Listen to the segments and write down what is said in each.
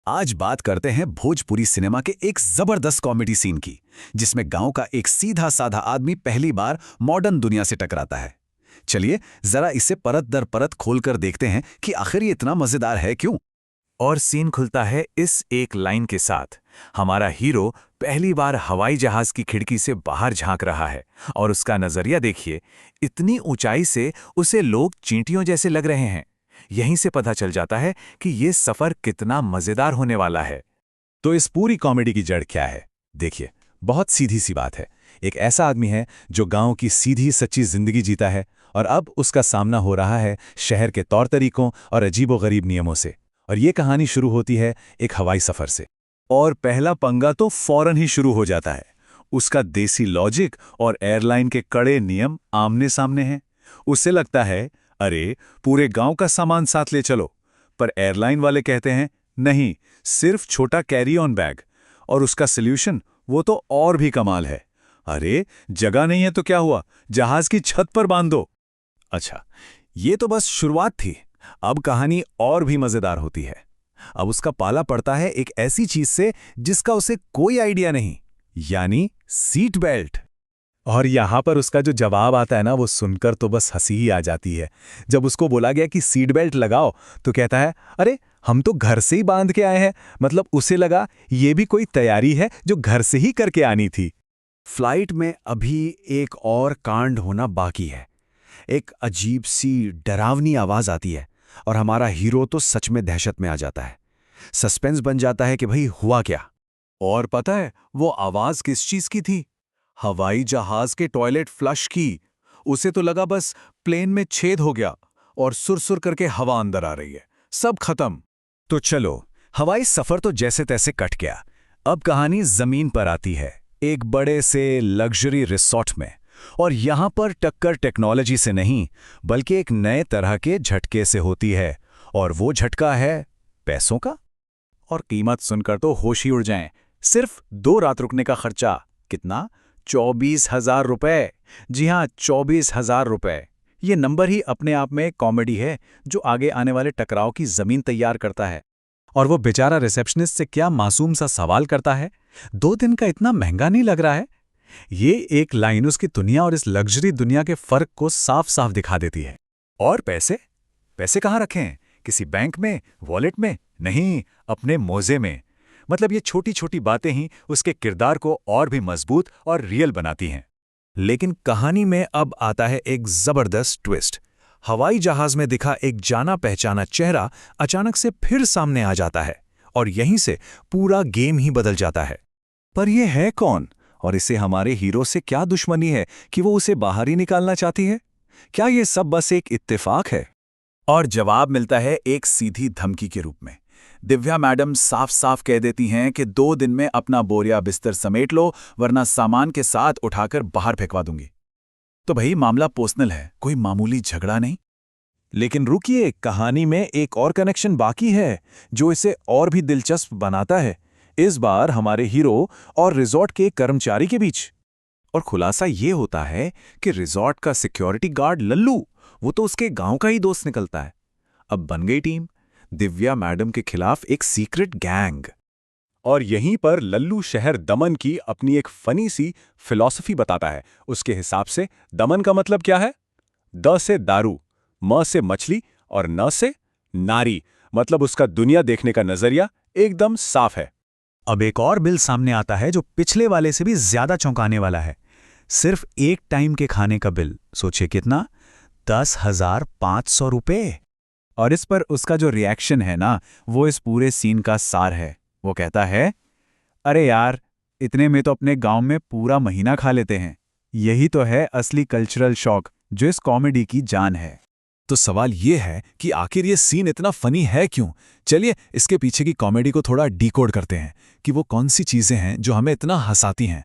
आज बात करते हैं भोजपुरी सिनेमा के एक जबरदस्त कॉमेडी सीन की, जिसमें गांव का एक सीधा साधा आदमी पहली बार मॉडर्न दुनिया से टकराता है। चलिए जरा इसे परत दर परत खोलकर देखते हैं कि आखिर ये इतना मजेदार है क्यों। और सीन खुलता है इस एक लाइन के साथ। हमारा हीरो पहली बार हवाई जहाज की खिड़की से बाहर झांक रहा है और उसका नजरिया देखिए, इतनी ऊंचाई से उसे लोग चींटियों जैसे लग रहे हैं। यहीं से पता चल जाता है कि ये सफर कितना मजेदार होने वाला है। तो इस पूरी कॉमेडी की जड़ क्या है? देखिए, बहुत सीधी सी बात है। एक ऐसा आदमी है जो गांव की सीधी सच्ची जिंदगी जीता है और अब उसका सामना हो रहा है शहर के तौर तरीकों और अजीबोगरीब नियमों से। और ये कहानी शुरू होती है एक हवाई सफर से। और पहला पंगा तो फौरन ही शुरू हो जाता है। उसका देसी लॉजिक और एयरलाइन के कड़े नियम आमने सामने हैं। उसे लगता है, अरे पूरे गांव का सामान साथ ले चलो, पर एयरलाइन वाले कहते हैं नहीं, सिर्फ छोटा कैरी ऑन बैग। और उसका सल्यूशन वो तो और भी कमाल है। अरे जगह नहीं है तो क्या हुआ, जहाज की छत पर बांध दो। अच्छा, ये तो बस शुरुआत थी। अब कहानी और भी मजेदार होती है। अब उसका पाला पड़ता है एक ऐसी चीज से जिसका उसे कोई आइडिया नहीं, यानी सीट बेल्ट। और यहां पर उसका जो जवाब आता है ना, वो सुनकर तो बस हंसी ही आ जाती है। जब उसको बोला गया कि सीट बेल्ट लगाओ तो कहता है, अरे हम तो घर से ही बांध के आए हैं। मतलब उसे लगा ये भी कोई तैयारी है जो घर से ही करके आनी थी। फ्लाइट में अभी एक और कांड होना बाकी है। एक अजीब सी डरावनी आवाज आती है और हमारा हीरो तो सच में दहशत में आ जाता है। सस्पेंस बन जाता है कि भाई हुआ क्या। और पता है वो आवाज किस चीज की थी? हवाई जहाज के टॉयलेट फ्लश की। उसे तो लगा बस प्लेन में छेद हो गया और सुरसुर करके हवा अंदर आ रही है, सब खत्म। तो चलो, हवाई सफर तो जैसे तैसे कट गया। अब कहानी जमीन पर आती है, एक बड़े से लग्जरी रिसॉर्ट में। और यहां पर टक्कर टेक्नोलॉजी से नहीं, बल्कि एक नए तरह के झटके से होती है। और वो झटका है पैसों का। और कीमत सुनकर तो होश ही उड़ जाएं। सिर्फ 2 रात रुकने का खर्चा कितना? 24,000 रुपए। जी हाँ, 24,000 रुपए। ये नंबर ही अपने आप में एक कॉमेडी है जो आगे आने वाले टकराव की जमीन तैयार करता है। और वो बेचारा रिसेप्शनिस्ट से क्या मासूम सा सवाल करता है, 2 दिन का इतना महंगा नहीं लग रहा है? ये एक लाइन उसकी दुनिया और इस लग्जरी दुनिया के फर्क को साफ साफ दिखा देती है। और पैसे पैसे कहाँ रखें? किसी बैंक में, वॉलेट में? नहीं, अपने मोजे में। मतलब ये छोटी छोटी बातें ही उसके किरदार को और भी मजबूत और रियल बनाती हैं। लेकिन कहानी में अब आता है एक जबरदस्त ट्विस्ट। हवाई जहाज में दिखा एक जाना पहचाना चेहरा अचानक से फिर सामने आ जाता है और यहीं से पूरा गेम ही बदल जाता है। पर यह है कौन और इसे हमारे हीरो से क्या दुश्मनी है कि वो उसे बाहर ही निकालना चाहती है? क्या ये सब बस एक इत्तेफाक है? और जवाब मिलता है एक सीधी धमकी के रूप में। दिव्या मैडम साफ साफ कह देती हैं कि 2 दिन में अपना बोरिया बिस्तर समेट लो, वरना सामान के साथ उठाकर बाहर फेंकवा दूंगी। तो भाई मामला पर्सनल है, कोई मामूली झगड़ा नहीं। लेकिन रुकिए, कहानी में एक और कनेक्शन बाकी है जो इसे और भी दिलचस्प बनाता है। इस बार हमारे हीरो और रिजॉर्ट के कर्मचारी के बीच। और खुलासा ये होता है कि रिजॉर्ट का सिक्योरिटी गार्ड लल्लू, वो तो उसके गांव का ही दोस्त निकलता है। अब बन गई टीम, दिव्या मैडम के खिलाफ एक सीक्रेट गैंग। और यहीं पर लल्लू शहर दमन की अपनी एक फनी सी फिलॉसफी बताता है। उसके हिसाब से दमन का मतलब क्या है? द से दारू, म से मछली और न से नारी। मतलब उसका दुनिया देखने का नजरिया एकदम साफ है। अब एक और बिल सामने आता है जो पिछले वाले से भी ज्यादा चौंकाने वाला है। सिर्फ एक टाइम के खाने का बिल, सोचिए कितना? 10,500 रुपए। और इस पर उसका जो रिएक्शन है ना, वो इस पूरे सीन का सार है। वो कहता है, अरे यार, इतने में तो अपने गांव में पूरा महीना खा लेते हैं। यही तो है असली कल्चरल शॉक जो इस कॉमेडी की जान है। तो सवाल ये है कि आखिर ये सीन इतना फनी है क्यों? चलिए इसके पीछे की कॉमेडी को थोड़ा डिकोड करते हैं कि वो कौन सी चीजें हैं जो हमें इतना हंसाती हैं।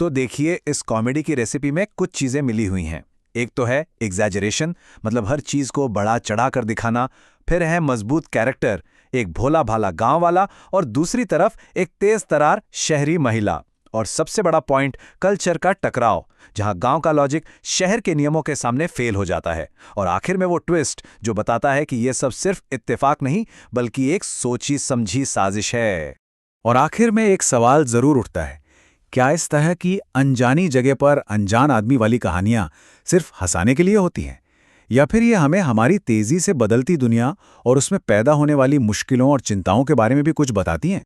तो देखिए, इस कॉमेडी की रेसिपी में कुछ चीजें मिली हुई हैं। एक तो है एग्जैजरेशन, मतलब हर चीज को बड़ा चढ़ा कर दिखाना। फिर है मजबूत कैरेक्टर, एक भोला भाला गांव वाला और दूसरी तरफ एक तेज तरार शहरी महिला। और सबसे बड़ा पॉइंट, कल्चर का टकराव, जहां गांव का लॉजिक शहर के नियमों के सामने फेल हो जाता है। और आखिर में वो ट्विस्ट जो बताता है कि ये सब सिर्फ इत्तेफाक नहीं बल्कि एक सोची समझी साजिश है। और आखिर में एक सवाल जरूर उठता है, क्या इस तरह की अनजानी जगह पर अनजान आदमी वाली कहानियां सिर्फ हंसाने के लिए होती हैं, या फिर ये हमें हमारी तेजी से बदलती दुनिया और उसमें पैदा होने वाली मुश्किलों और चिंताओं के बारे में भी कुछ बताती हैं?